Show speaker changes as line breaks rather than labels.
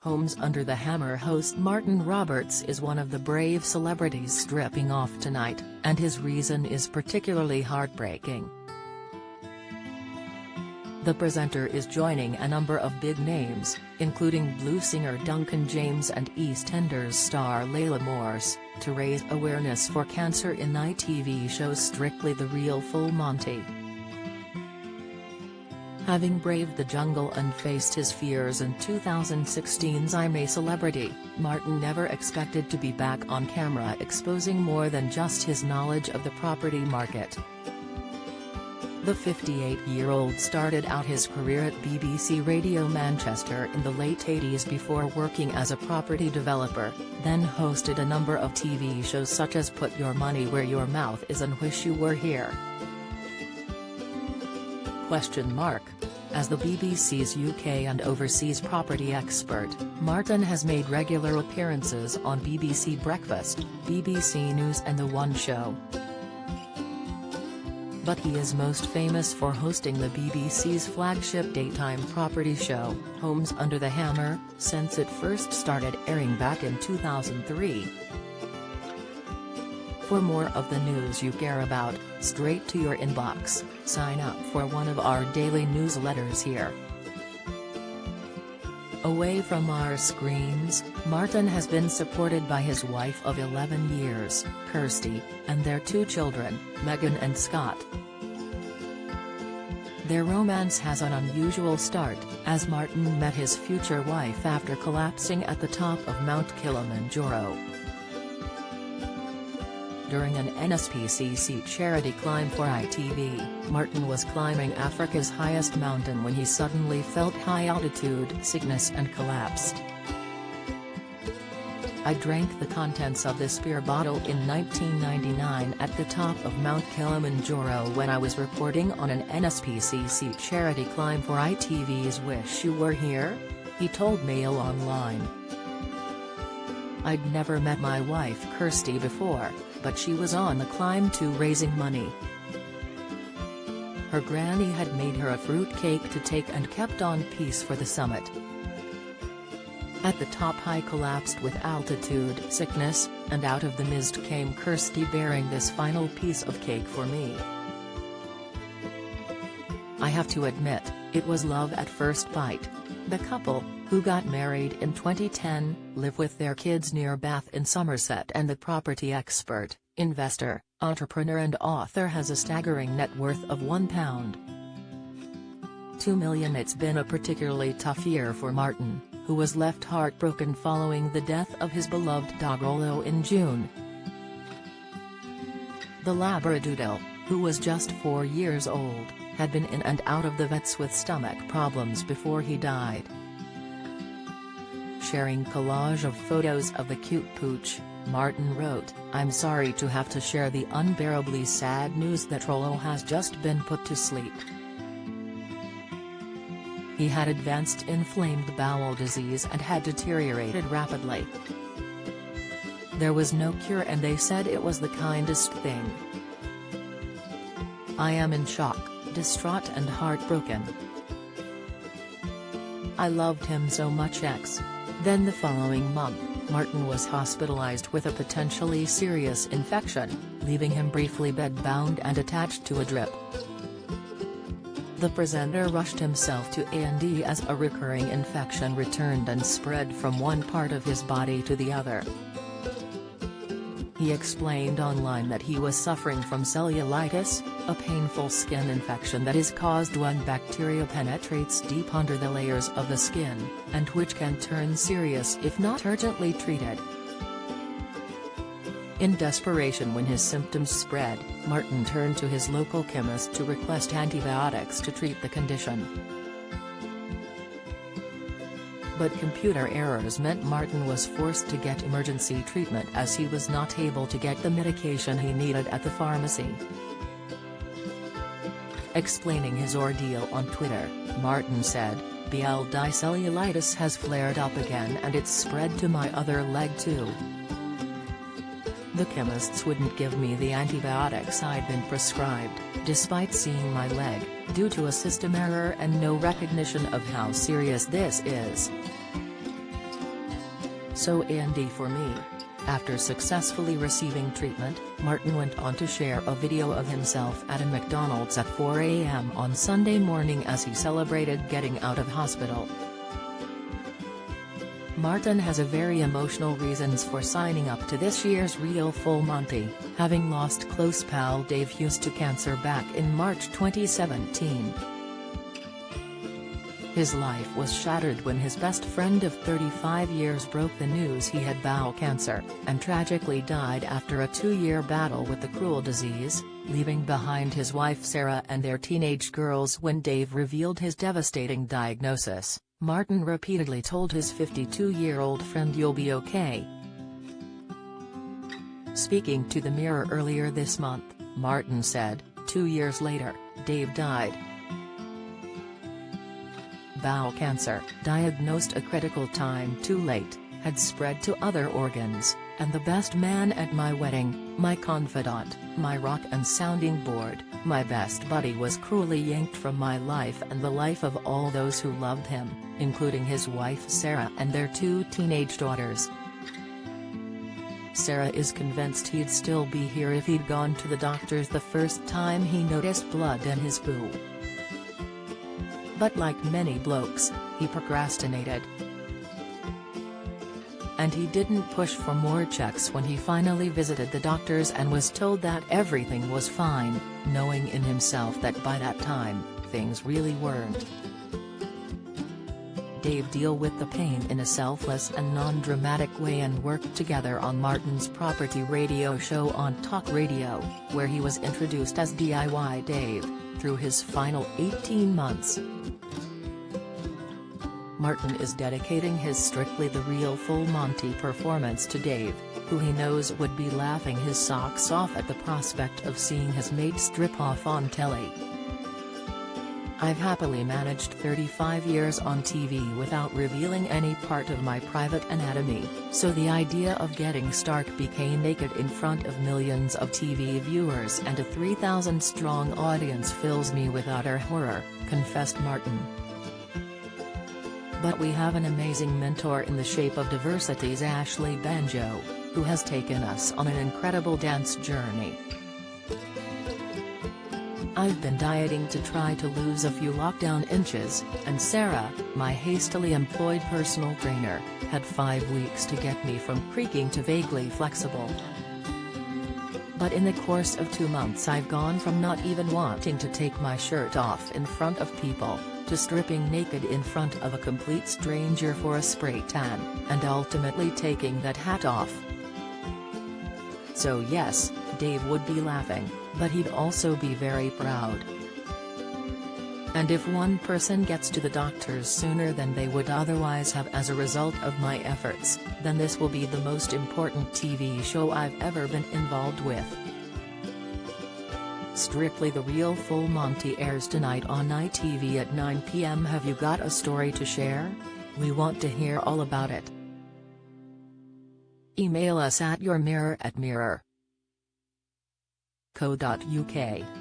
Homes Under the Hammer host Martin Roberts is one of the brave celebrities stripping off tonight, and his reason is particularly heartbreaking. The presenter is joining a number of big names, including blues singer Duncan James and EastEnders star Layla Morse, to raise awareness for cancer in night TV show Strictly the Real Full Monty. Having braved the jungle and faced his fears in 2016's I'm a Celebrity, Martin never expected to be back on camera exposing more than just his knowledge of the property market. The 58-year-old started out his career at BBC Radio Manchester in the late 80s before working as a property developer, then hosted a number of TV shows such as Put Your Money Where Your Mouth Is and Wish You Were Here. As the BBC's UK and overseas property expert, Martin has made regular appearances on BBC Breakfast, BBC News and The One Show. But he is most famous for hosting the BBC's flagship daytime property show, Homes Under the Hammer, since it first started airing back in 2003. For more of the news you care about, straight to your inbox, sign up for one of our daily newsletters here. Away from our screens, Martin has been supported by his wife of 11 years, Kirsty, and their two children, Megan and Scott. Their romance has an unusual start, as Martin met his future wife after collapsing at the top of Mount Kilimanjaro. During an NSPCC charity climb for ITV, Martin was climbing Africa's highest mountain when he suddenly felt high-altitude sickness and collapsed. "I drank the contents of this beer bottle in 1999 at the top of Mount Kilimanjaro when I was reporting on an NSPCC charity climb for ITV's Wish You Were Here," he told Mail Online. "I'd never met my wife Kirsty before, but she was on the climb too, raising money. Her granny had made her a fruit cake to take and kept on peace for the summit. At the top I collapsed with altitude sickness, and out of the mist came Kirsty bearing this final piece of cake for me. I have to admit, it was love at first bite." The couple, who got married in 2010, live with their kids near Bath in Somerset, and the property expert, investor, entrepreneur and author has a staggering net worth of £1.2 million. It's been a particularly tough year for Martin, who was left heartbroken following the death of his beloved dog Rollo in June. The Labradoodle, who was just 4 years old, had been in and out of the vets with stomach problems before he died. Sharing collage of photos of the cute pooch, Martin wrote, "I'm sorry to have to share the unbearably sad news that Rollo has just been put to sleep. He had advanced inflamed bowel disease and had deteriorated rapidly. There was no cure and they said it was the kindest thing. I am in shock, distraught and heartbroken. I loved him so much." Then the following month, Martin was hospitalized with a potentially serious infection, leaving him briefly bedbound and attached to a drip. The presenter rushed himself to A&E as a recurring infection returned and spread from one part of his body to the other. He explained online that he was suffering from cellulitis, a painful skin infection that is caused when bacteria penetrates deep under the layers of the skin, and which can turn serious if not urgently treated. In desperation when his symptoms spread, Martin turned to his local chemist to request antibiotics to treat the condition. But computer errors meant Martin was forced to get emergency treatment as he was not able to get the medication he needed at the pharmacy. Explaining his ordeal on Twitter, Martin said, "BLD cellulitis has flared up again and it's spread to my other leg too. The chemists wouldn't give me the antibiotics I'd been prescribed, despite seeing my leg, due to a system error and no recognition of how serious this is. So Andy for me. After successfully receiving treatment, Martin went on to share a video of himself at a McDonald's at 4 a.m. on Sunday morning as he celebrated getting out of hospital. Martin has a very emotional reasons for signing up to this year's Real Full Monty, having lost close pal Dave Hughes to cancer back in March 2017. His life was shattered when his best friend of 35 years broke the news he had bowel cancer, and tragically died after a 2-year battle with the cruel disease, leaving behind his wife Sarah and their teenage girls. When Dave revealed his devastating diagnosis, Martin repeatedly told his 52-year-old friend, "You'll be okay." Speaking to the Mirror earlier this month, Martin said, 2 years later, Dave died. Bowel cancer, diagnosed a critical time too late, had spread to other organs, and the best man at my wedding, my confidant, my rock and sounding board, my best buddy was cruelly yanked from my life and the life of all those who loved him, including his wife Sarah and their 2 teenage daughters. Sarah is convinced he'd still be here if he'd gone to the doctors the first time he noticed blood in his poo. But like many blokes, he procrastinated. And he didn't push for more checks when he finally visited the doctors and was told that everything was fine, knowing in himself that by that time, things really weren't. Dave dealt with the pain in a selfless and non-dramatic way and worked together on Martin's Property radio show on Talk Radio, where he was introduced as DIY Dave, through his final 18 months. Martin is dedicating his Strictly the Real Full Monty performance to Dave, who he knows would be laughing his socks off at the prospect of seeing his mate strip off on telly. "I've happily managed 35 years on TV without revealing any part of my private anatomy, so the idea of getting stark BK naked in front of millions of TV viewers and a 3,000-strong audience fills me with utter horror," confessed Martin. But we have an amazing mentor in the shape of Diversity's Ashley Banjo, who has taken us on an incredible dance journey. "I've been dieting to try to lose a few lockdown inches, and Sarah, my hastily employed personal trainer, had 5 weeks to get me from creaking to vaguely flexible. But in the course of 2 months I've gone from not even wanting to take my shirt off in front of people, to stripping naked in front of a complete stranger for a spray tan, and ultimately taking that hat off." So yes, Dave would be laughing, but he'd also be very proud. "And if one person gets to the doctors sooner than they would otherwise have as a result of my efforts, then this will be the most important TV show I've ever been involved with." Strictly the Real Full Monty airs tonight on ITV at 9 p.m. Have you got a story to share? We want to hear all about it. Email us at yourmirror@mirror.co.uk.